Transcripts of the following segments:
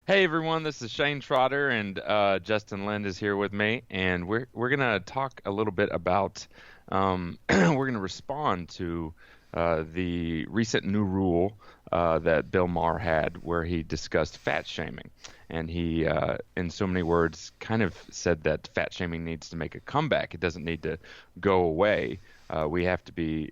Hey everyone, this is Shane Trotter and Justin Lind is here with me, and we're gonna talk a little bit about we're gonna respond to the recent new rule that Bill Maher had, where he discussed fat shaming, and he, in so many words, kind of said that fat shaming needs to make a comeback. It doesn't need to go away. We have to be,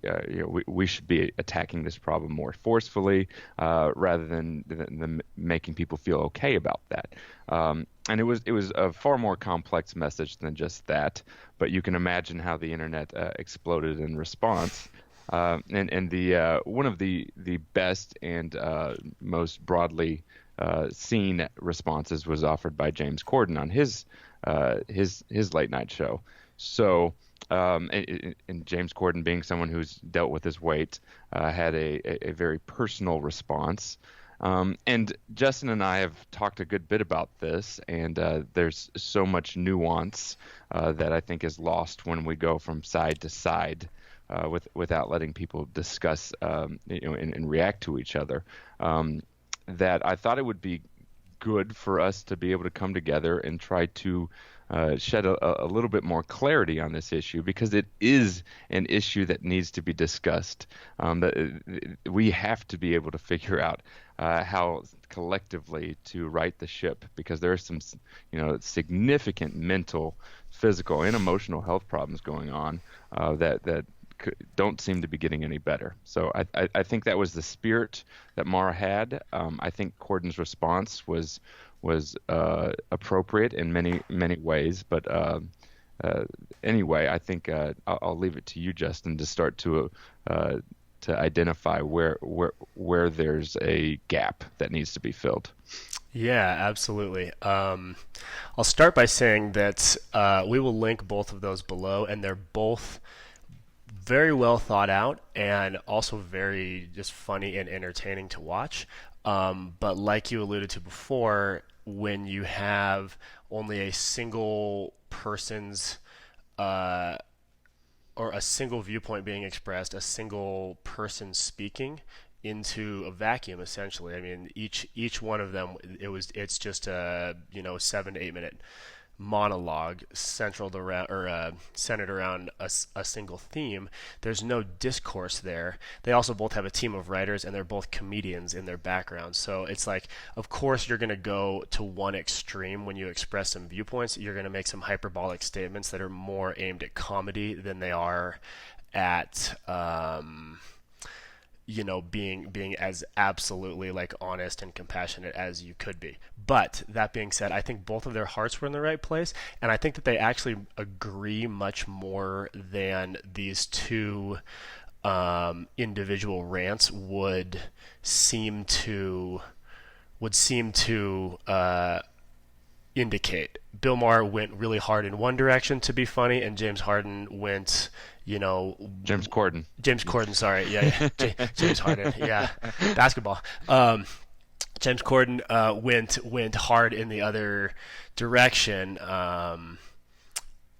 we should be attacking this problem more forcefully rather than making people feel okay about that. And it was a far more complex message than just that. But you can imagine how the internet exploded in response. And the one of the best and most broadly seen responses was offered by James Corden on his late night show. So, and James Corden, being someone who's dealt with his weight, had a very personal response. And Justin and I have talked a good bit about this, and there's so much nuance that I think is lost when we go from side to side without letting people discuss, and react to each other. That I thought it would be good for us to be able to come together and try to shed a little bit more clarity on this issue, because it is an issue that needs to be discussed. We have to be able to figure out how collectively to right the ship, because there are some, significant mental, physical, and emotional health problems going on that don't seem to be getting any better. So I think that was the spirit that Mara had. I think Corden's response was appropriate in many ways, but anyway, I think I'll leave it to you, Justin, to start to identify where there's a gap that needs to be filled. Yeah, absolutely. I'll start by saying that we will link both of those below, and they're both very well thought out and also very just funny and entertaining to watch. But like you alluded to before, when you have only a single person's or a single viewpoint being expressed, a single person speaking into a vacuum, essentially. I mean, each one of them, it's just a 7 to 8 minute monologue centered around a single theme. There's no discourse there. They also both have a team of writers, and they're both comedians in their background. So it's like, of course, you're going to go to one extreme when you express some viewpoints. You're going to make some hyperbolic statements that are more aimed at comedy than they are at being as absolutely like honest and compassionate as you could be. But that being said, I think both of their hearts were in the right place, and I think that they actually agree much more than these two individual rants seem to indicate. Bill Maher went really hard in one direction to be funny, and James Harden went, James Corden. James Corden, sorry, yeah, James Harden, yeah, basketball. James Corden went hard in the other direction,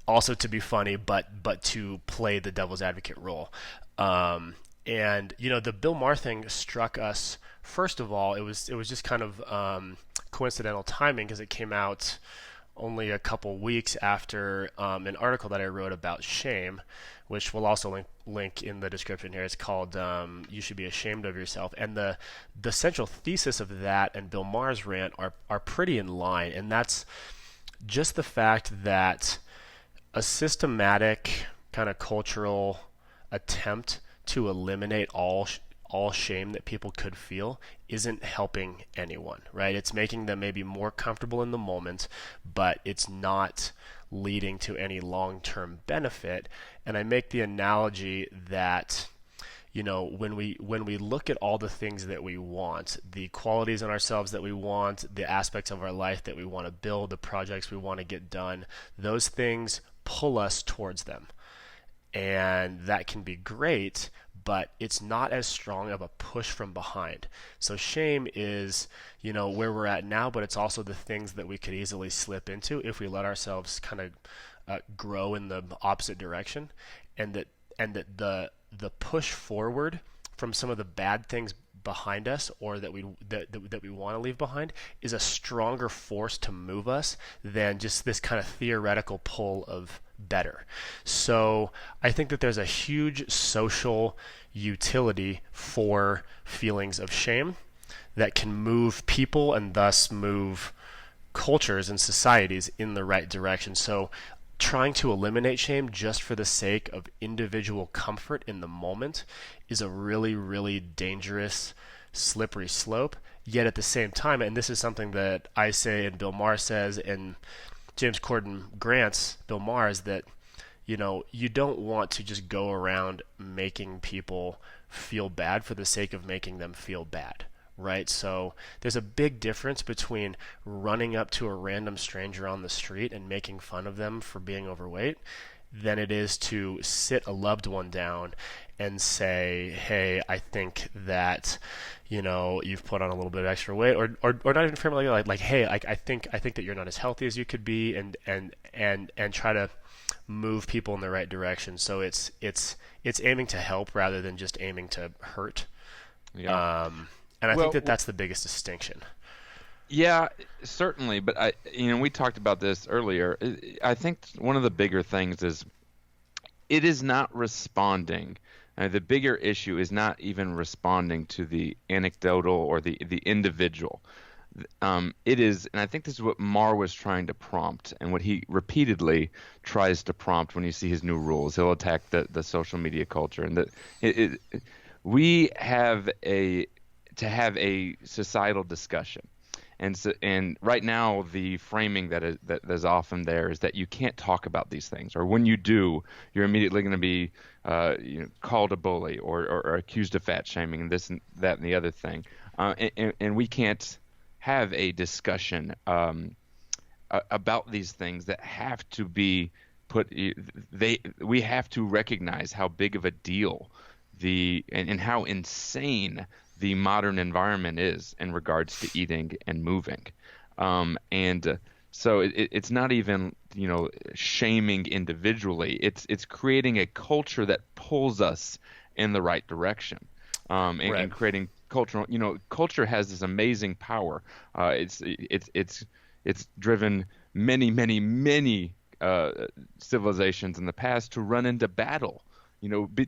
also to be funny, but to play the devil's advocate role. And the Bill Maher thing struck us. First of all, it was just kind of coincidental timing, because it came out only a couple weeks after an article that I wrote about shame, which we'll also link in the description here. It's called "You Should Be Ashamed of Yourself," and the central thesis of that and Bill Maher's rant are pretty in line, and that's just the fact that a systematic kind of cultural attempt to eliminate all shame that people could feel isn't helping anyone, right? It's making them maybe more comfortable in the moment, but it's not leading to any long-term benefit. And I make the analogy that when we look at all the things that we want, the qualities in ourselves that we want, the aspects of our life that we want to build, the projects we want to get done, those things pull us towards them. And that can be great, but it's not as strong of a push from behind. So shame is, where we're at now, but it's also the things that we could easily slip into if we let ourselves kind of grow in the opposite direction, and that the push forward from some of the bad things behind us, or that we want to leave behind, is a stronger force to move us than just this kind of theoretical pull of better. So I think that there's a huge social utility for feelings of shame that can move people and thus move cultures and societies in the right direction. So trying to eliminate shame just for the sake of individual comfort in the moment is a really, really dangerous, slippery slope. Yet at the same time, and this is something that I say and Bill Maher says and James Corden grants Bill Maher, is that you don't want to just go around making people feel bad for the sake of making them feel bad. Right? So there's a big difference between running up to a random stranger on the street and making fun of them for being overweight than it is to sit a loved one down and say, hey, I think that you've put on a little bit of extra weight, or not even family, like hey, I think that you're not as healthy as you could be, and try to move people in the right direction. So it's aiming to help rather than just aiming to hurt. Yeah. And I think that that's the biggest distinction. Yeah, certainly. But we talked about this earlier. I think one of the bigger things is it is not responding. The bigger issue is not even responding to the anecdotal or the individual. It is, and I think this is what Maher was trying to prompt, and what he repeatedly tries to prompt when you see his new rules. He'll attack the social media culture, and we have to have a societal discussion, and right now the framing that is often there is that you can't talk about these things, or when you do, you're immediately going to be called a bully or accused of fat shaming and this and that and the other thing, and we can't have a discussion about these things that have to be put. We have to recognize how big of a deal and how insane the modern environment is in regards to eating and moving, so it's not even shaming individually. It's creating a culture that pulls us in the right direction, and creating cultural. Culture has this amazing power. It's driven many civilizations in the past to run into battle.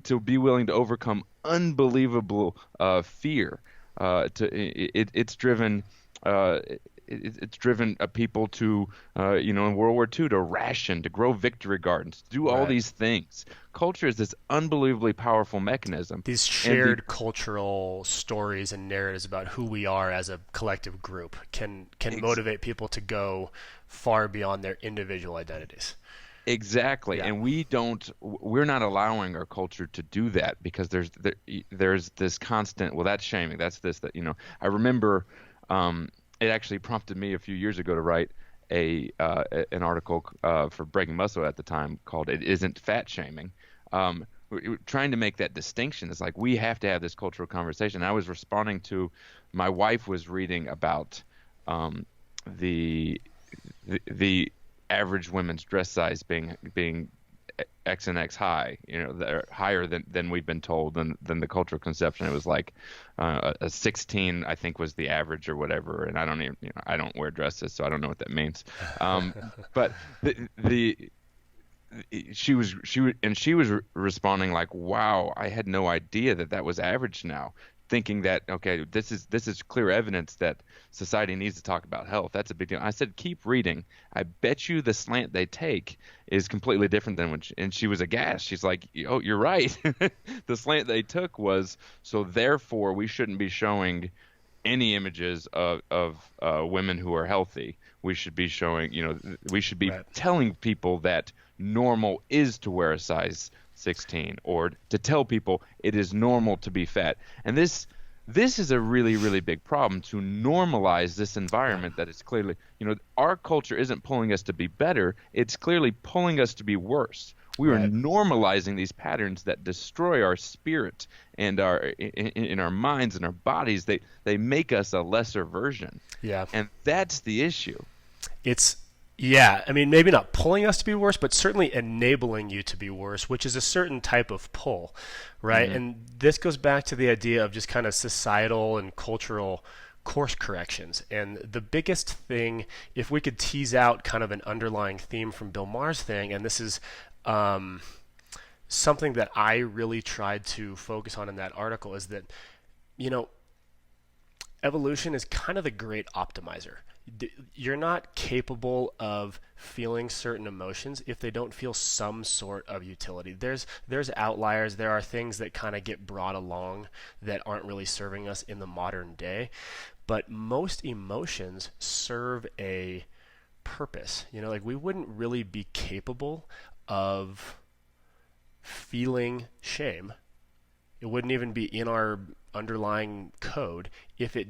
To be willing to overcome unbelievable fear. It's driven people to in World War II to ration, to grow victory gardens, to do all these things. Culture is this unbelievably powerful mechanism. These shared cultural stories and narratives about who we are as a collective group can motivate people to go far beyond their individual identities. Exactly, yeah. And we're not allowing our culture to do that because there's this constant, well, that's shaming, that's this, that, I remember it actually prompted me a few years ago to write an article for Breaking Muscle at the time called "It Isn't Fat Shaming." We're trying to make that distinction. It's like we have to have this cultural conversation. I was responding to my wife was reading about the average women's dress size being X and X high, they're higher than we've been told than the cultural conception. It was like a 16, I think, was the average or whatever. And I don't even, I don't wear dresses, so I don't know what that means. But she was responding like, wow, I had no idea that was average now. Thinking that, okay, this is clear evidence that society needs to talk about health. That's a big deal. I said, keep reading. I bet you the slant they take is completely different than and she was aghast. She's like, oh, you're right. The slant they took was, so therefore we shouldn't be showing any images of women who are healthy. We should be showing, we should be telling people that normal is to wear a size 16, or to tell people it is normal to be fat. And this is a really, really big problem, to normalize this environment that is clearly, our culture isn't pulling us to be better, it's clearly pulling us to be worse. We are normalizing these patterns that destroy our spirit and in our minds and our bodies. They make us a lesser version. Yeah. And that's the issue. It's Yeah, I mean, maybe not pulling us to be worse, but certainly enabling you to be worse, which is a certain type of pull, right? Hmm. And this goes back to the idea of just kind of societal and cultural course corrections. And the biggest thing, if we could tease out kind of an underlying theme from Bill Maher's thing, and this is um, something that I really tried to focus on in that article, is that, you know, evolution is kind of the great optimizer. You're not capable of feeling certain emotions if they don't feel some sort of utility. There's outliers. There are things that kind of get brought along that aren't really serving us in the modern day, but most emotions serve a purpose. You know, like we wouldn't really be capable of feeling shame. It wouldn't even be in our underlying code if it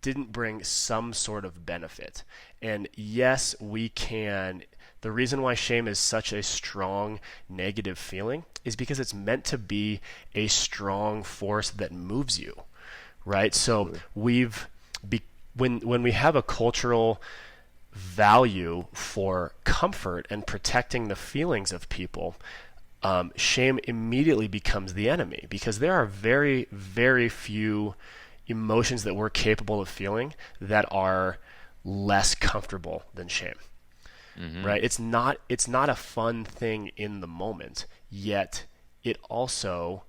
didn't bring some sort of benefit. And yes, we can. The reason why shame is such a strong negative feeling is because it's meant to be a strong force that moves you, right? So Absolutely. we've be, when we have a cultural value for comfort and protecting the feelings of people, shame immediately becomes the enemy because there are very, very few emotions that we're capable of feeling that are less comfortable than shame. Hmm. Right? It's not a fun thing in the moment, yet it also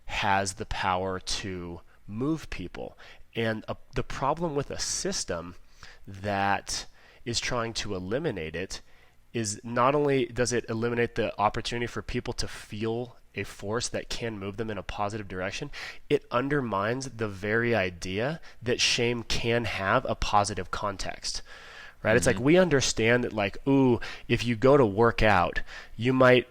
has the power to move people. And the problem with a system that is trying to eliminate it is not only does it eliminate the opportunity for people to feel a force that can move them in a positive direction, it undermines the very idea that shame can have a positive context. Right? It's like Hmm. we understand that, like, ooh, if you go to work out, you might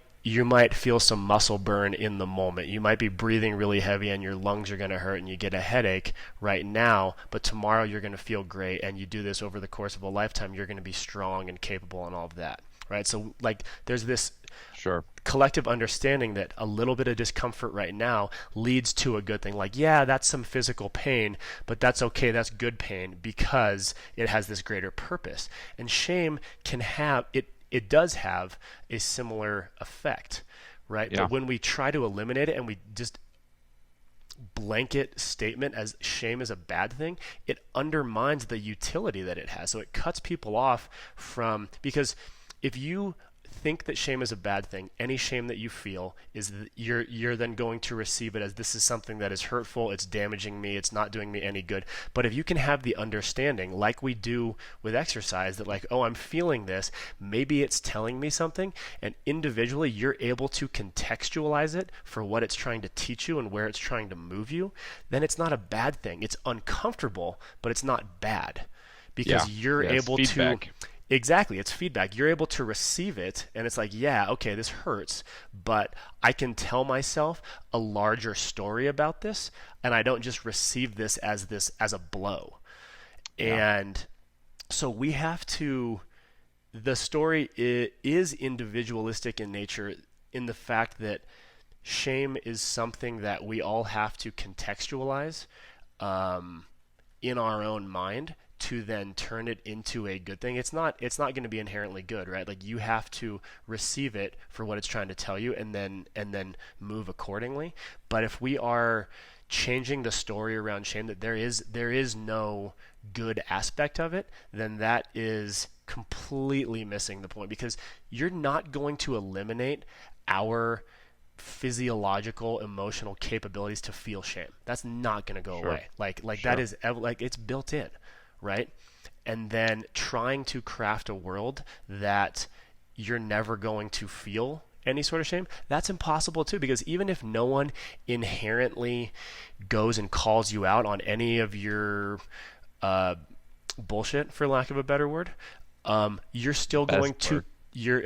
feel some muscle burn in the moment. You might be breathing really heavy and your lungs are going to hurt and you get a headache right now, but tomorrow you're going to feel great, and you do this over the course of a lifetime, you're going to be strong and capable and all of that. Right? So like there's this Sure. collective understanding that a little bit of discomfort right now leads to a good thing. Like, yeah, that's some physical pain, but that's okay. That's good pain because it has this greater purpose. And shame can have it. It does have a similar effect, right? Yeah. But when we try to eliminate it and we just blanket statement as shame is a bad thing, it undermines the utility that it has. So it cuts people off from, because if you think that shame is a bad thing, any shame that you feel is that you're then going to receive it as this is something that is hurtful, it's damaging me, it's not doing me any good. But if you can have the understanding, like we do with exercise, that like, oh, I'm feeling this, maybe it's telling me something, and individually you're able to contextualize it for what it's trying to teach you and where it's trying to move you, then it's not a bad thing. It's uncomfortable, but it's not bad Yeah. because you're Yeah. It's able to. feedback. Exactly, it's feedback. You're able to receive it, and it's like, yeah, okay, this hurts, but I can tell myself a larger story about this, and I don't just receive this as a blow. Yeah. And so we have to. The story is individualistic in nature, in the fact that shame is something that we all have to contextualize um, in our own mind to then turn it into a good thing. It's not going to be inherently good, right? Like you have to receive it for what it's trying to tell you and then move accordingly. But if we are changing the story around shame that there is no good aspect of it, then that is completely missing the point, because you're not going to eliminate our physiological emotional capabilities to feel shame. That's not going to go Sure. away. Like that Sure. is like it's built in, right? And then trying to craft a world that you're never going to feel any sort of shame, that's impossible too, because even if no one inherently goes and calls you out on any of your uh, bullshit, for lack of a better word, you're still going Best to part. you're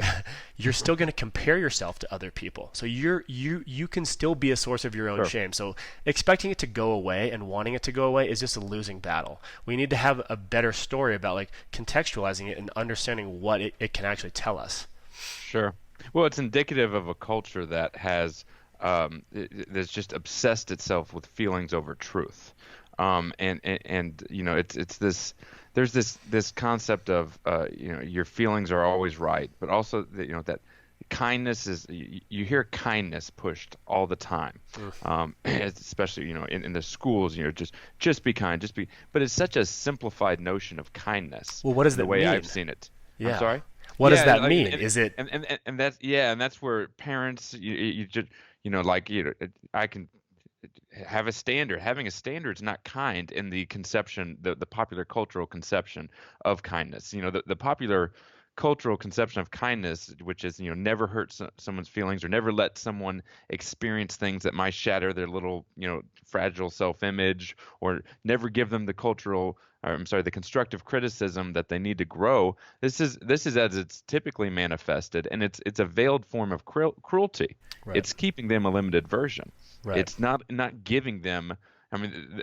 you're still going to compare yourself to other people. So you can still be a source of your own Sure. shame. So expecting it to go away and wanting it to go away is just a losing battle. We need to have a better story about like contextualizing it and understanding what it can actually tell us. Sure. Well, it's indicative of a culture that has that's just obsessed itself with feelings over truth. And you know, it's there's this concept of your feelings are always right, but also that that kindness is you hear kindness pushed all the time, Mm. especially in the schools. Just be kind, just be. But it's such a simplified notion of kindness, Well, what does the that way I've mean? seen it. I'm Yeah. sorry. What does Yeah, that like mean? Is it and that's yeah, and that's where parents you just like I can have a standard. Having a standard is not kind in the conception, the popular cultural conception of kindness. The popular cultural conception of kindness, which is, never hurt someone's feelings or never let someone experience things that might shatter their little, fragile self-image, or never give them the I'm sorry, the constructive criticism that they need to grow. This is as it's typically manifested, and it's a veiled form of cruelty. right? It's keeping them a limited version. Right. It's not giving them. I mean,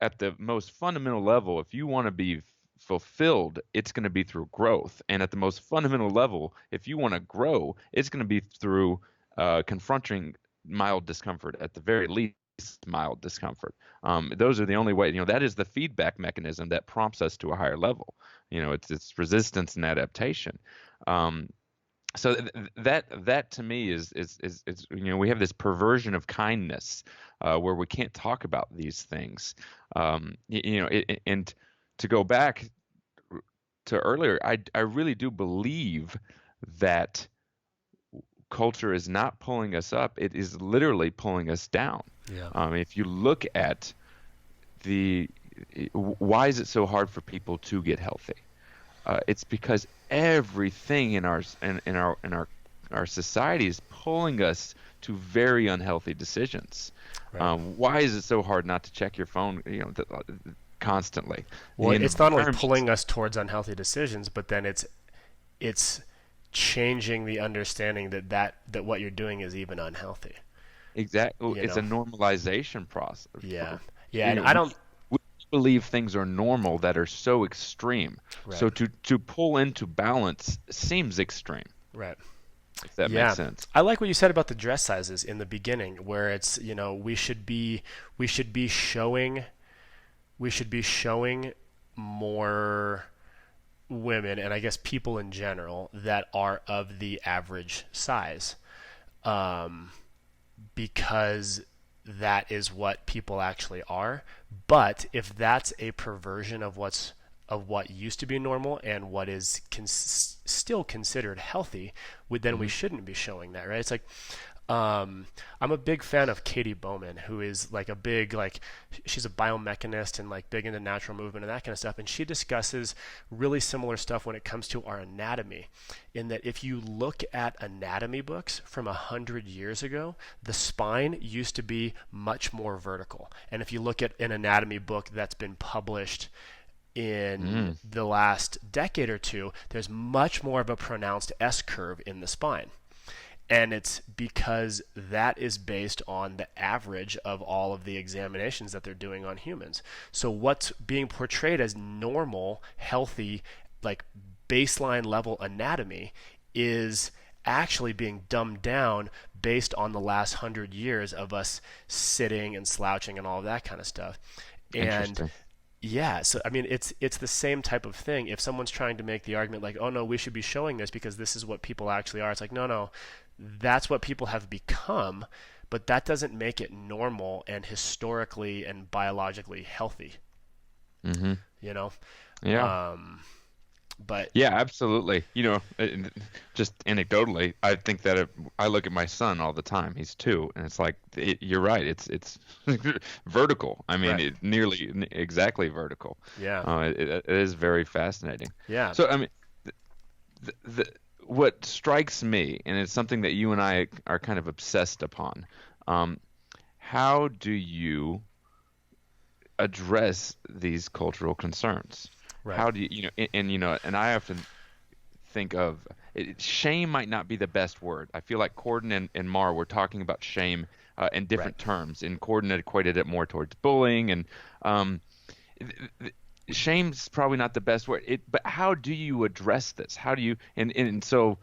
at the most fundamental level, if you want to be fulfilled, it's going to be through growth. And at the most fundamental level, if you want to grow, it's going to be through confronting mild discomfort, at the very least, mild discomfort. Those are the only way. That is the feedback mechanism that prompts us to a higher level. It's resistance and adaptation. So that to me is we have this perversion of kindness, where we can't talk about these things. And to go back to earlier, I really do believe that culture is not pulling us up; it is literally pulling us down. Yeah. If you look at the why is it so hard for people to get healthy? It's because everything in our society is pulling us to very unhealthy decisions. Right. Why is it so hard not to check your phone, constantly? Well, The it's not only environment- pulling us towards unhealthy decisions, but then it's changing the understanding that what you're doing is even unhealthy. exactly, You it's know? a normalization process. Yeah. Yeah, You and know, I don't. we believe things are normal that are so extreme. Right. So to pull into balance seems extreme, Right. if that Yeah. makes sense. I like what you said about the dress sizes in the beginning, where it's, we should be showing more women, and I guess people in general, that are of the average size, um, because that is what people actually are. But if that's a perversion of what used to be normal and what is still considered healthy, then we shouldn't be showing that, right? It's like, I'm a big fan of Katie Bowman, who is like she's a biomechanist and like big into natural movement and that kind of stuff. And she discusses really similar stuff when it comes to our anatomy, in that if you look at anatomy books from 100 years ago, the spine used to be much more vertical. And if you look at an anatomy book that's been published in the last decade or two, there's much more of a pronounced S curve in the spine. And it's because that is based on the average of all of the examinations that they're doing on humans. So what's being portrayed as normal, healthy, like baseline level anatomy is actually being dumbed down based on the last 100 years of us sitting and slouching and all of that kind of stuff. And Interesting. yeah, so I mean, it's the same type of thing. If someone's trying to make the argument like, oh no, we should be showing this because this is what people actually are, it's like, no, that's what people have become, but that doesn't make it normal and historically and biologically healthy. Mm-hmm. You know? Yeah. But Yeah, absolutely. And just anecdotally, I think that I look at my son all the time. He's 2, and it's like you're right. It's vertical. I mean, Right. nearly exactly vertical. yeah, It is very fascinating. yeah, So, I mean, what strikes me, and it's something that you and I are kind of obsessed upon, how do you address these cultural concerns? right, How do and I often think of shame might not be the best word. I feel like Corden and Maher were talking about shame in different right, terms, and Corden equated it more towards bullying, and shame's probably not the best word. But how do you address this? How do you and so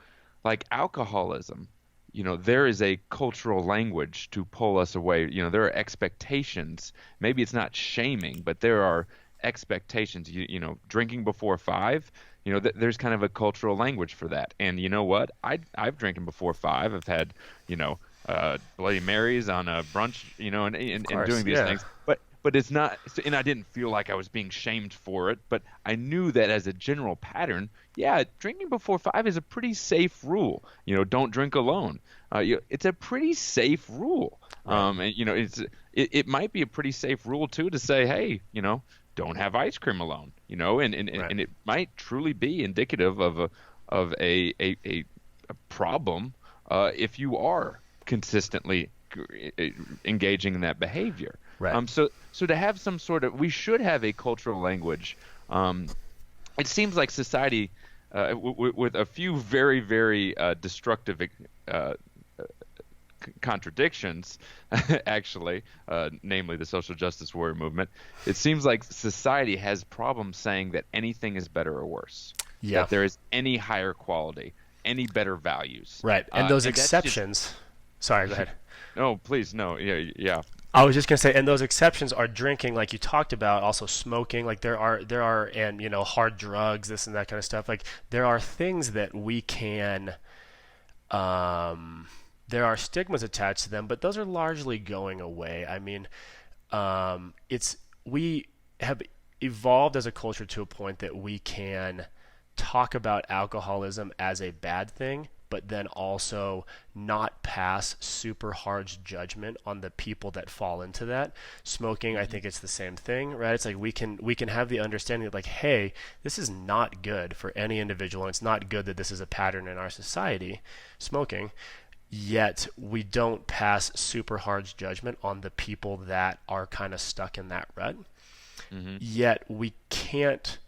like alcoholism, there is a cultural language to pull us away. There are expectations. Maybe it's not shaming, but there are expectations. Drinking before 5. There's kind of a cultural language for that. And you know what? I've drinking before 5. I've had Bloody Marys on a brunch, Of and course, doing these yeah. things. But it's not, and I didn't feel like I was being shamed for it. But I knew that as a general pattern, yeah, drinking before 5 is a pretty safe rule. Don't drink alone. It's a pretty safe rule. Right. And it might be a pretty safe rule too to say, hey, don't have ice cream alone. Right. And it might truly be indicative of a problem if you are consistently engaging in that behavior. Right. So to have some sort of, we should have a cultural language. It seems like society, with a few very, very destructive contradictions, actually, namely the social justice warrior movement, it seems like society has problems saying that anything is better or worse, Yeah. that there is any higher quality, any better values. Right. And those And that's just, exceptions. Sorry, go ahead. no, please, no, yeah, yeah. I was just gonna say, and those exceptions are drinking, like you talked about, also smoking. Like there are, and hard drugs, this and that kind of stuff. Like there are things that we can. There are stigmas attached to them, but those are largely going away. I mean, it's we have evolved as a culture to a point that we can talk about alcoholism as a bad thing, but then also not pass super harsh judgment on the people that fall into that. Smoking, I think it's the same thing, right? It's like we can have the understanding that, like, hey, this is not good for any individual, and it's not good that this is a pattern in our society, smoking. Yet we don't pass super harsh judgment on the people that are kind of stuck in that rut. Hmm. Yet we can't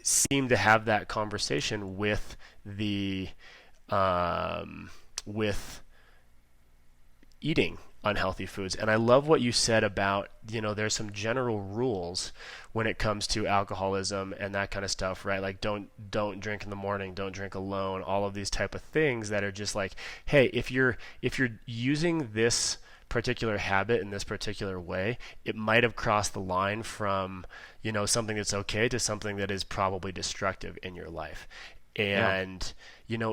seem to have that conversation with the with eating unhealthy foods. And I love what you said about, there's some general rules when it comes to alcoholism and that kind of stuff, right? Like don't drink in the morning, don't drink alone, all of these type of things that are just like, hey, if you're using this particular habit in this particular way, it might have crossed the line from, something that's okay to something that is probably destructive in your life. Yeah. And,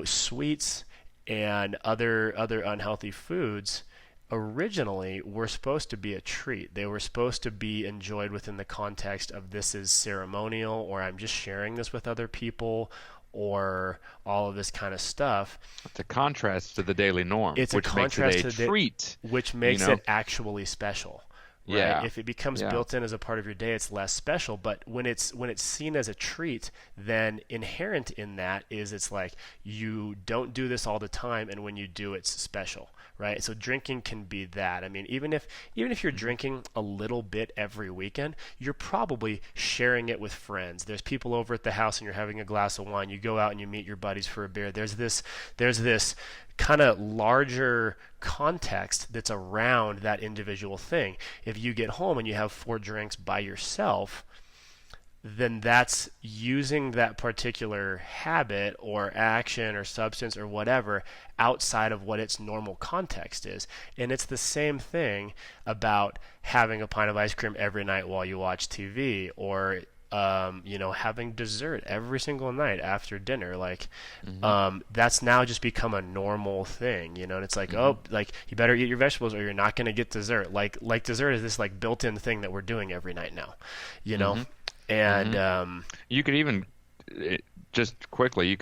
sweets and other unhealthy foods originally were supposed to be a treat. They were supposed to be enjoyed within the context of this is ceremonial, or I'm just sharing this with other people, or all of this kind of stuff. It's a contrast to the daily norm, It's a which makes it contrast a to the treat, which you makes know? it actually special. Right? Yeah. If it becomes Yeah. built in as a part of your day, it's less special. But when it's seen as a treat, then inherent in that is it's like you don't do this all the time, and when you do, it's special, right? So drinking can be that. I mean, even if you're drinking a little bit every weekend, you're probably sharing it with friends. There's people over at the house, and you're having a glass of wine. You go out and you meet your buddies for a beer. There's this kind of larger context that's around that individual thing. If you get home and you have 4 drinks by yourself, then that's using that particular habit or action or substance or whatever outside of what its normal context is. And it's the same thing about having a pint of ice cream every night while you watch TV, or having dessert every single night after dinner. Like, Hmm. that's now just become a normal thing, and it's like, Hmm. oh, like you better eat your vegetables or you're not going to get dessert. Like dessert is this like built-in thing that we're doing every night now, you know? Hmm. And, Hmm. You could even just quickly, you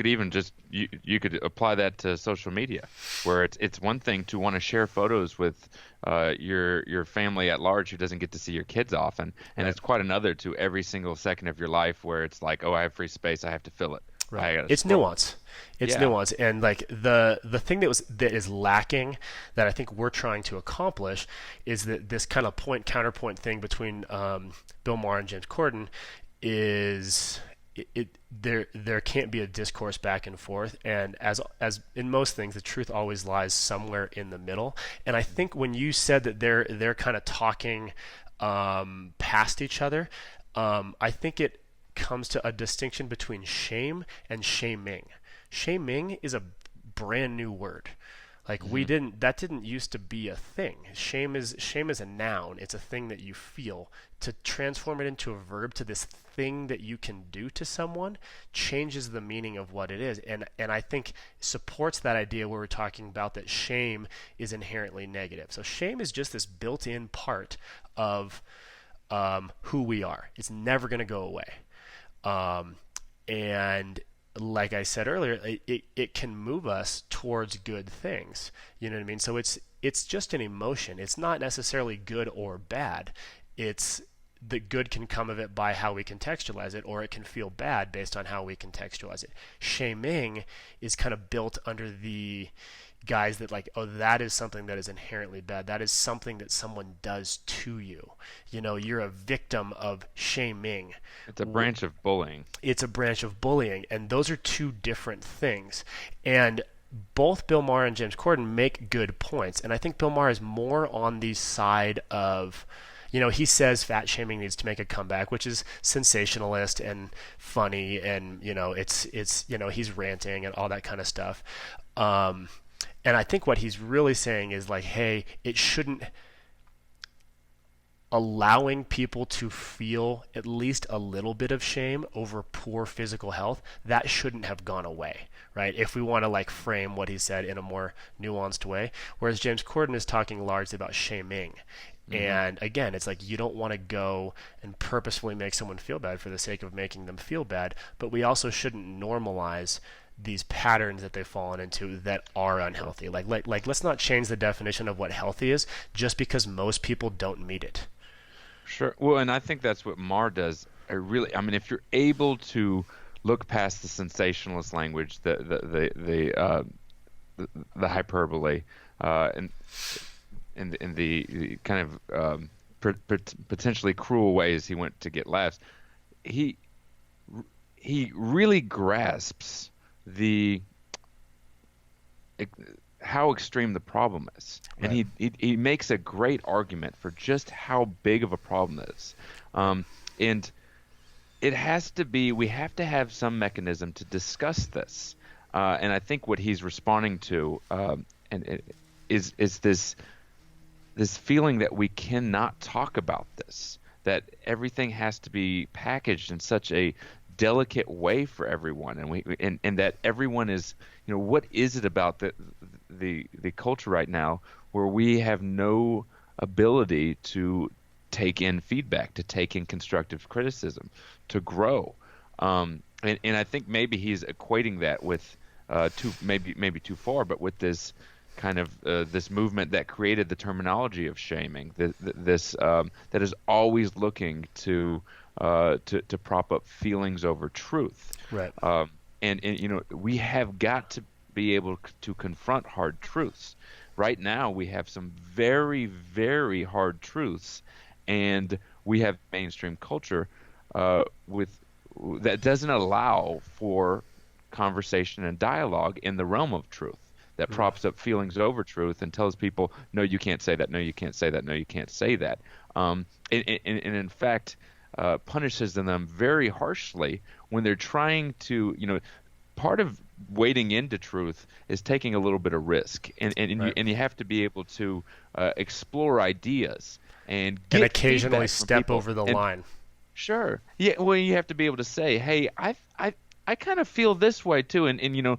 could apply that to social media, where it's one thing to want to share photos with your family at large who doesn't get to see your kids often, and right. it's quite another to every single second of your life where it's like, oh, I have free space, I have to fill it, Right. I gotta It's scroll. nuance. It's Yeah. nuance, and like the thing that is lacking, that I think we're trying to accomplish, is that this kind of point counterpoint thing between Bill Maher and James Corden is there can't be a discourse back and forth, and as in most things, the truth always lies somewhere in the middle. And I think when you said that they're kind of talking past each other, I think it comes to a distinction between shame and shaming. Shaming is a brand new word. Like Hmm. that didn't used to be a thing. Shame is a noun. It's a thing that you feel. To transform it into a verb, to this thing that you can do to someone, changes the meaning of what it is. And I think supports that idea where we're talking about that shame is inherently negative. So shame is just this built-in part of who we are. It's never going to go away. Um, and like I said earlier, it can move us towards good things. You know what I mean? So it's just an emotion. It's not necessarily good or bad. It's the good can come of it by how we contextualize it, or it can feel bad based on how we contextualize it. Shaming is kind of built under the guys that like, oh, that is something that is inherently bad. That is something that someone does to you. You know, you're a victim of shaming. It's a branch of bullying. It's a branch of bullying, and those are two different things. And both Bill Maher and James Corden make good points, and I think Bill Maher is more on the side of, you know, he says fat shaming needs to make a comeback, which is sensationalist and funny, and you know, it's you know, he's ranting and all that kind of stuff. And I think what he's really saying is like, hey, it shouldn't, allowing people to feel at least a little bit of shame over poor physical health, that shouldn't have gone away, right? If we want to like frame what he said in a more nuanced way. Whereas James Corden is talking largely about shaming. And again, it's like you don't want to go and purposefully make someone feel bad for the sake of making them feel bad, but we also shouldn't normalize these patterns that they've fallen into that are unhealthy. Like let's not change the definition of what healthy is just because most people don't meet it. Sure. Well, and I think that's what Maher does. I mean, if you're able to look past the sensationalist language, the hyperbole, and in the kind of potentially cruel ways he went to get laughs, he he really grasps the how extreme the problem is, and Right. he makes a great argument for just how big of a problem it is, and it has to be. We have to have some mechanism to discuss this, and I think what he's responding to, and is this feeling that we cannot talk about this, that everything has to be packaged in such a delicate way for everyone, and that everyone is, what is it about the culture right now where we have no ability to take in feedback, to take in constructive criticism, to grow, and I think maybe he's equating that with maybe too far, but with this kind of this movement that created the terminology of shaming, this that is always looking to prop up feelings over truth. Right. And we have got to be able to confront hard truths. Right now, we have some very, very hard truths, and we have mainstream culture with that doesn't allow for conversation and dialogue in the realm of truth, that props up feelings over truth and tells people, no, you can't say that, no, you can't say that, no, you can't say that, and in fact punishes them very harshly when they're trying to, part of wading into truth is taking a little bit of risk, and Right. you have to be able to explore ideas and get Occasionally feedback from step people. over the And line. sure, yeah, well, you have to be able to say, hey, I kind of feel this way too, and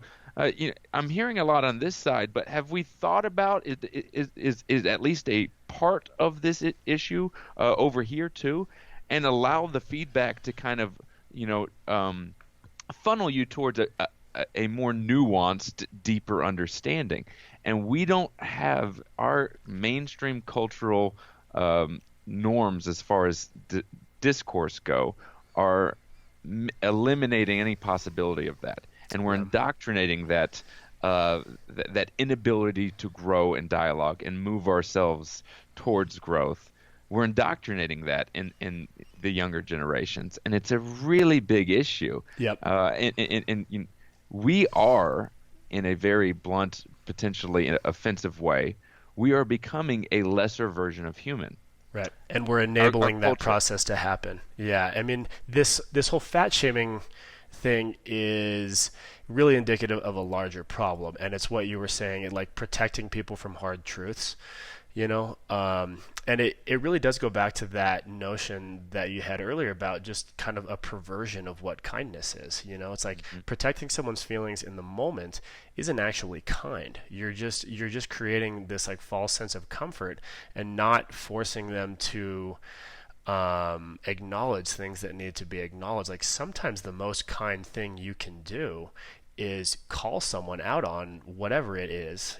I'm hearing a lot on this side, but have we thought about is at least a part of this issue over here too, and allow the feedback to kind of funnel you towards a more nuanced, deeper understanding. And we don't have our mainstream cultural norms as far as discourse go are eliminating any possibility of that, and we're Yeah. indoctrinating that inability to grow in dialogue and move ourselves towards growth. We're indoctrinating that in the younger generations, and it's a really big issue. Yep. And we are, in a very blunt, potentially offensive way, we are becoming a lesser version of human. Right. And we're Our enabling that culture. process to happen. Yeah. I mean, this whole fat shaming thing is really indicative of a larger problem, and it's what you were saying, like protecting people from hard truths, and it really does go back to that notion that you had earlier about just kind of a perversion of what kindness is. It's like Mhm. protecting someone's feelings in the moment isn't actually kind. You're just creating this like false sense of comfort and not forcing them to acknowledge things that need to be acknowledged. Like sometimes the most kind thing you can do is call someone out on whatever it is,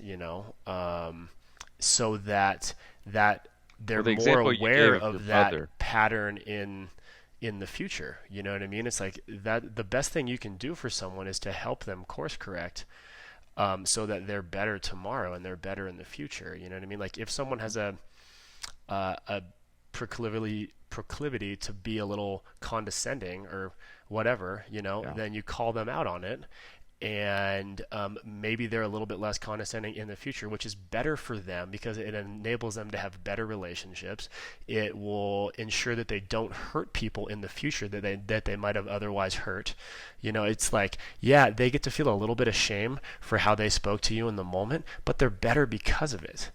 so that they're Well, the more example you gave aware of your of that brother. pattern in the future. You know what I mean? It's like that the best thing you can do for someone is to help them course correct, so that they're better tomorrow and they're better in the future. You know what I mean? Like if someone has a proclivity to be a little condescending or whatever, Yeah. then you call them out on it, and maybe they're a little bit less condescending in the future, which is better for them because it enables them to have better relationships. It will ensure that they don't hurt people in the future that they might have otherwise hurt. It's like, yeah, they get to feel a little bit of shame for how they spoke to you in the moment, but they're better because of it.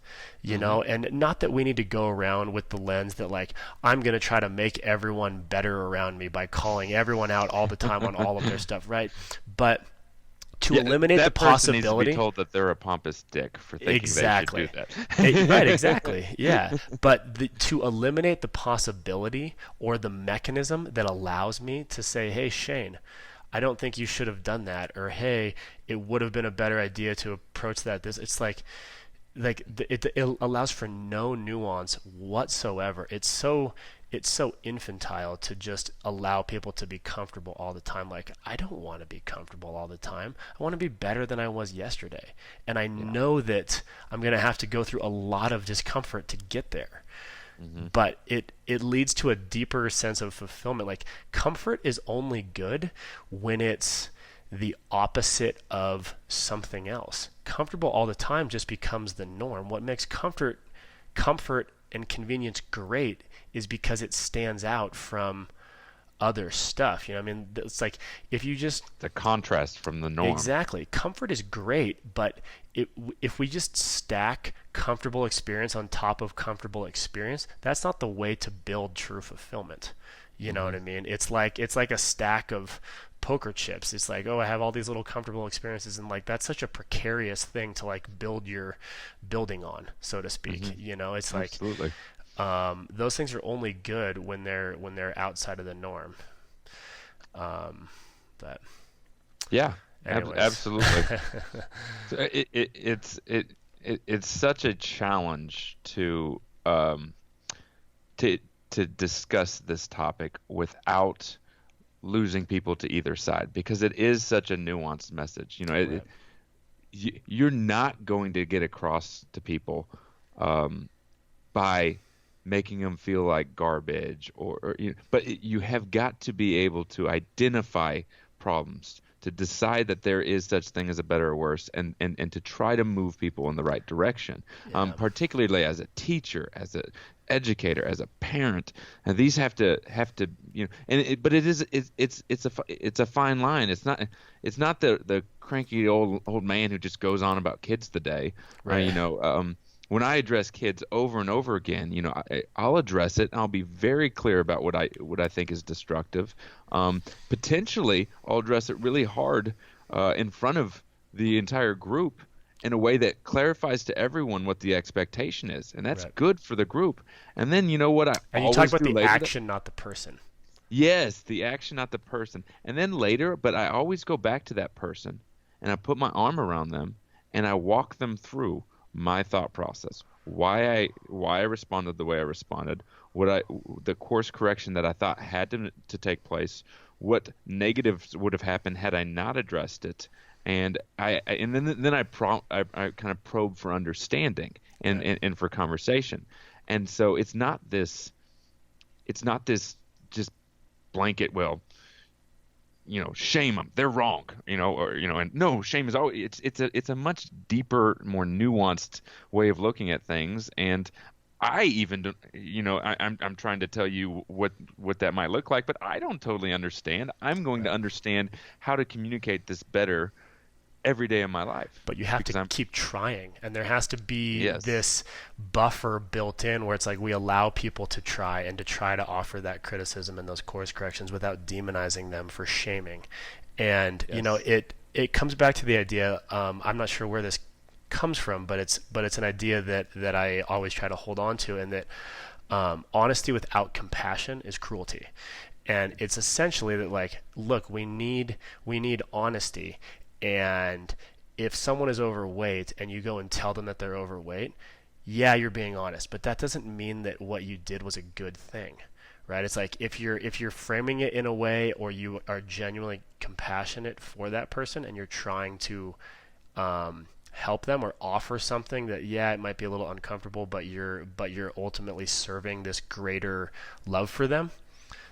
Hmm. And not that we need to go around with the lens that like I'm going to try to make everyone better around me by calling everyone out all the time on all of their stuff, right? But to Yeah, eliminate the that person needs to be possibility. told that they're a pompous dick for thinking they should do Exactly. Right, that. exactly. Yeah. But to eliminate the possibility or the mechanism that allows me to say, hey, Shane, I don't think you should have done that. Or, hey, it would have been a better idea to approach that. It's it allows for no nuance whatsoever. It's so infantile to just allow people to be comfortable all the time. Like, I don't want to be comfortable all the time. I want to be better than I was yesterday. And I Yeah. know that I'm going to have to go through a lot of discomfort to get there. Hmm. But it leads to a deeper sense of fulfillment. Like, comfort is only good when it's the opposite of something else. Comfortable all the time just becomes the norm. What makes comfort and convenience great is because it stands out from other stuff. I mean, it's like if you just The contrast from the norm. exactly, comfort is great, but if we just stack comfortable experience on top of comfortable experience, that's not the way to build true fulfillment. You know Hmm. what I mean? It's like a stack of poker chips. It's like, oh, I have all these little comfortable experiences, and like that's such a precarious thing to like build your building on, so to speak. Hmm. It's like Absolutely. those things are only good when they're outside of the norm. But Yeah. anyways, Absolutely. So it's such a challenge to to discuss this topic without losing people to either side because it is such a nuanced message. right, You're not going to get across to people um, by making them feel like garbage but you have got to be able to identify problems to decide that there is such thing as a better or worse and to try to move people in the right direction, yeah, particularly as a teacher, as a educator, as a parent. And these have to but it's a fine line. It's not the cranky old man who just goes on about kids today. right, When I address kids over and over again, I'll address it. And I'll be very clear about what I think is destructive. Potentially, I'll address it really hard in front of the entire group in a way that clarifies to everyone what the expectation is, and that's right. good for the group. And then you know what I And you talk always about do the later? action, not the person. Yes, the action, not the person. And then later, but I always go back to that person and I put my arm around them and I walk them through my thought process, why I responded the way I responded, the course correction that I thought had to take place, what negatives would have happened had I not addressed it, and I kind of probe for understanding and, Right. and for conversation, and so it's not this just blanket, well, shame them, they're wrong, and no, shame is always, it's a much deeper, more nuanced way of looking at things. And I even don't, I'm trying to tell you what that might look like, but I don't totally understand. I'm going to Right. understand how to communicate this better every day of my life But you have to because I'm keep trying, and there has to be yes, this buffer built in where it's like we allow people to try and to try to offer that criticism and those course corrections without demonizing them for shaming. And yes, it comes back to the idea. I'm not sure where this comes from, but it's an idea that I always try to hold on to, and that honesty without compassion is cruelty. And it's essentially that, like, look, we need honesty. And if someone is overweight and you go and tell them that they're overweight, yeah, you're being honest, but that doesn't mean that what you did was a good thing, right? It's like if you're framing it in a way, or you are genuinely compassionate for that person and you're trying to help them or offer something that, yeah, it might be a little uncomfortable, but you're ultimately serving this greater love for them.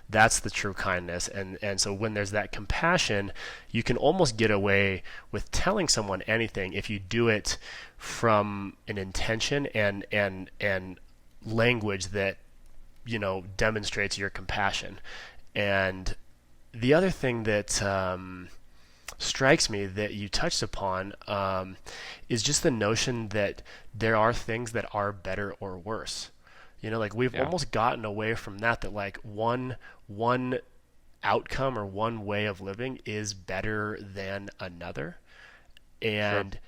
That's the true kindness. And so when there's that compassion, you can almost get away with telling someone anything if you do it from an intention and language that demonstrates your compassion. And the other thing that strikes me that you touched upon is just the notion that there are things that are better or worse. Like, we've yeah, almost gotten away from that like one outcome or one way of living is better than another. sure. And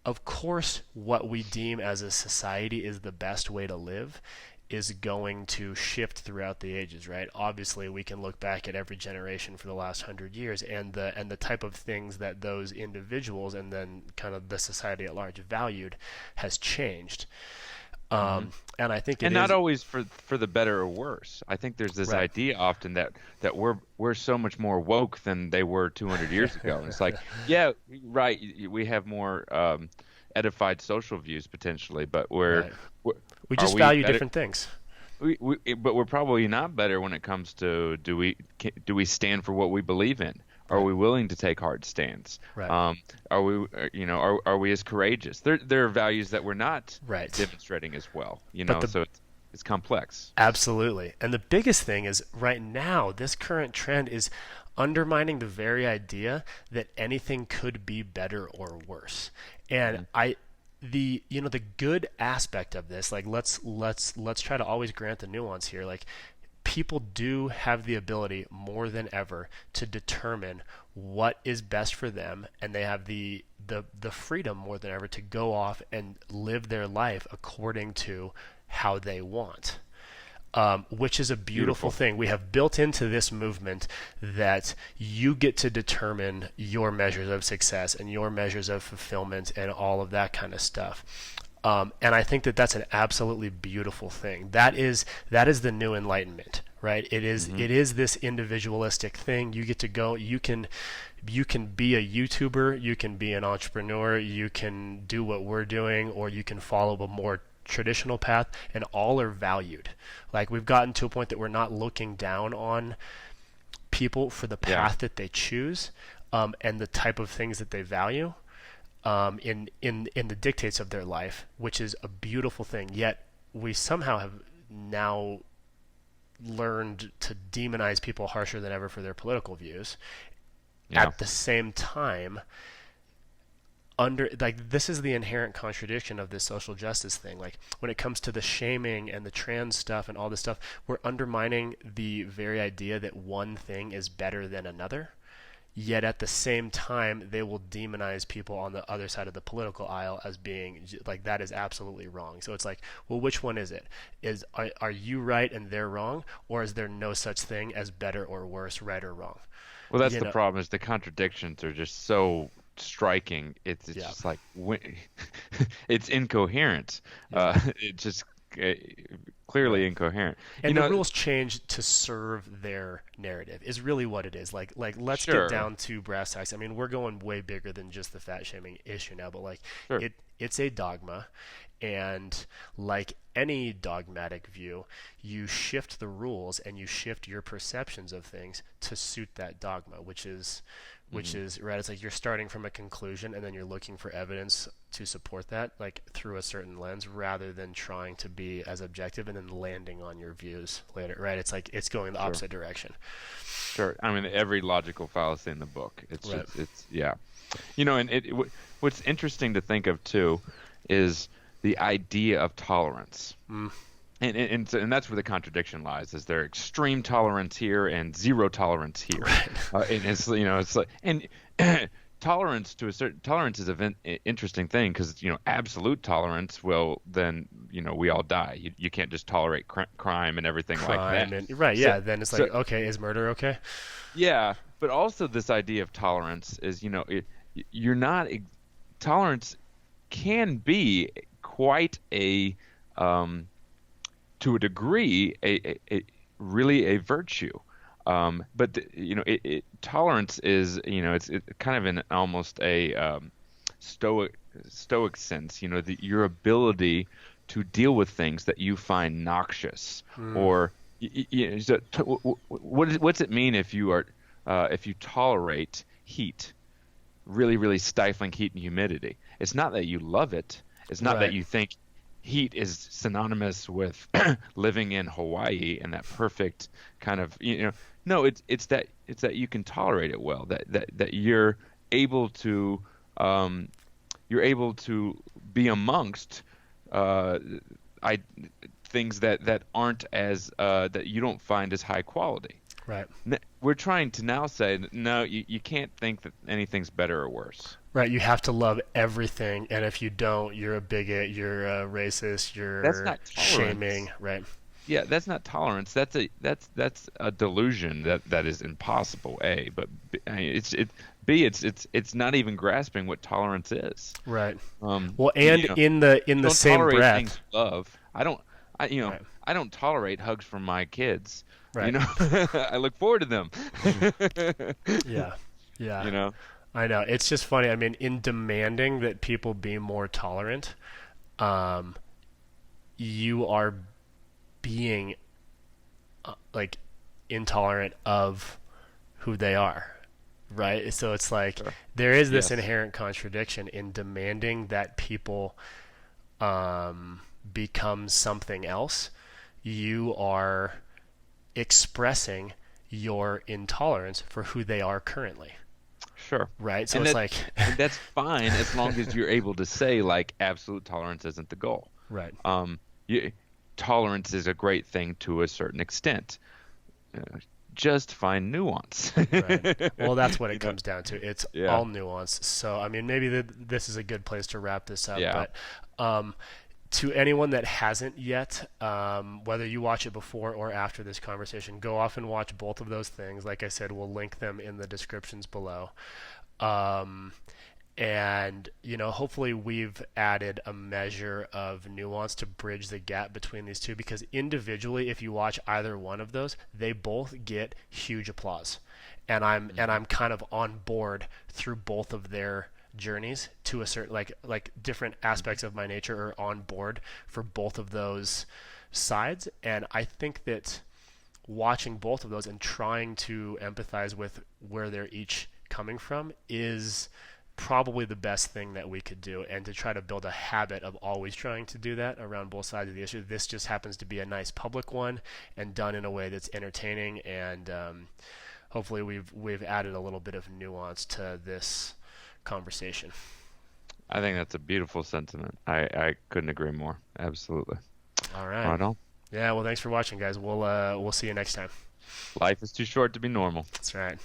of course, what we deem as a society is the best way to live is going to shift throughout the ages, right? Obviously, we can look back at every generation for the last 100 years, and the type of things that those individuals and then kind of the society at large valued has changed. Hmm. And I think it And not is always for the better or worse. I think there's this right. idea often that we're so much more woke than they were 200 years ago. And it's like, yeah, right, we have more edified social views potentially, but Right. we're We are just we value better? different things. But we're probably not better when it comes to do we stand for what we believe in? Are Right. we willing to take hard stands? Right. Um, are we, are we as courageous? There are values that we're not Right. demonstrating as well, But the so it's complex. Absolutely. And the biggest thing is right now, this current trend is undermining the very idea that anything could be better or worse. And Hmm. the good aspect of this, like, let's try to always grant the nuance here. Like, people do have the ability more than ever to determine what is best for them, and they have the freedom more than ever to go off and live their life according to how they want. Which is a beautiful Beautiful. thing. We have built into this movement that you get to determine your measures of success and your measures of fulfillment and all of that kind of stuff. And I think that that's an absolutely beautiful thing. That is the new enlightenment, right? It is Hmm. it is this individualistic thing. You get to go. You can be a YouTuber. You can be an entrepreneur. You can do what we're doing, or you can follow a more traditional path, and all are valued. Like, we've gotten to a point that we're not looking down on people for the Yeah. path that they choose, and the type of things that they value, in the dictates of their life, which is a beautiful thing. Yet we somehow have now learned to demonize people harsher than ever for their political views. Yeah. At the same time, under like, this is the inherent contradiction of this social justice thing. Like, when it comes to the shaming and the trans stuff and all this stuff, we're undermining the very idea that one thing is better than another. Yet at the same time, they will demonize people on the other side of the political aisle as being like, that is absolutely wrong. So it's like, well, which one is it? Are you right and they're wrong, or is there no such thing as better or worse, right or wrong? Well, that's You the know, problem is the contradictions are just so striking. It's yeah, just like it's incoherent. yeah. It's just uh, clearly Right. incoherent. You And the know, rules change to serve their narrative is really what it is. Like, let's get sure, down to brass tacks. I mean, we're going way bigger than just the fat shaming issue now, but like, sure. it's a dogma, and like any dogmatic view, you shift the rules and you shift your perceptions of things to suit that dogma, which is which is right. It's like you're starting from a conclusion and then you're looking for evidence to support that, like through a certain lens, rather than trying to be as objective and then landing on your views later, right? It's like it's going the opposite direction. Sure. I mean, every logical fallacy in the book. It's Right. just, it's yeah. And what's interesting to think of too is the idea of tolerance. And that's where the contradiction lies. Is there extreme tolerance here and zero tolerance here? Right. And it's like tolerance is an interesting thing because absolute tolerance, well then we all die. You can't just tolerate crime and everything like that. And, right. Yeah. Then it's like, okay, is murder okay? Yeah, but also this idea of tolerance is you're not tolerance can be quite a to a degree, really a virtue. But tolerance is, it's kind of in almost a stoic sense. Your ability to deal with things that you find noxious, or what's it mean if you tolerate heat, really, really stifling heat and humidity? It's not that you love it. It's not that you think heat is synonymous with living in Hawaii and that perfect kind of no, it's that you can tolerate it well, that you're able to be amongst things that aren't as that you don't find as high quality. Right. We're trying to now say no, you can't think that anything's better or worse. Right, you have to love everything, and if you don't, you're a bigot, you're a racist, That's not shaming, right? Yeah, that's not tolerance. That's a delusion that is impossible. But it's not even grasping what tolerance is. Right. Well, and in the same breath, things you love. I don't tolerate hugs from my kids. Right. I look forward to them. Yeah. I know. It's just funny. I mean, in demanding that people be more tolerant, you are being like intolerant of who they are, right? So it's like there is this inherent contradiction in demanding that people become something else. You are expressing your intolerance for who they are currently. Sure. Right. So it's like and that's fine as long as you're able to say like absolute tolerance isn't the goal. Right. Tolerance is a great thing to a certain extent. Just find nuance. Right. Well, that's what it comes down to. It's all nuance. So I mean, maybe this is a good place to wrap this up. Yeah. But to anyone that hasn't yet, whether you watch it before or after this conversation, go off and watch both of those things. Like I said, we'll link them in the descriptions below. And, hopefully we've added a measure of nuance to bridge the gap between these two, because individually, if you watch either one of those, they both get huge applause. And I'm kind of on board through both of their journeys to a certain like different aspects of my nature are on board for both of those sides. And I think that watching both of those and trying to empathize with where they're each coming from is probably the best thing that we could do, and to try to build a habit of always trying to do that around both sides of the issue. This just happens to be a nice public one and done in a way that's entertaining, and hopefully we've added a little bit of nuance to this conversation. I think that's a beautiful sentiment. I couldn't agree more. Absolutely. All right. Right on. Yeah, well, thanks for watching, guys. We'll see you next time. Life is too short to be normal. That's right.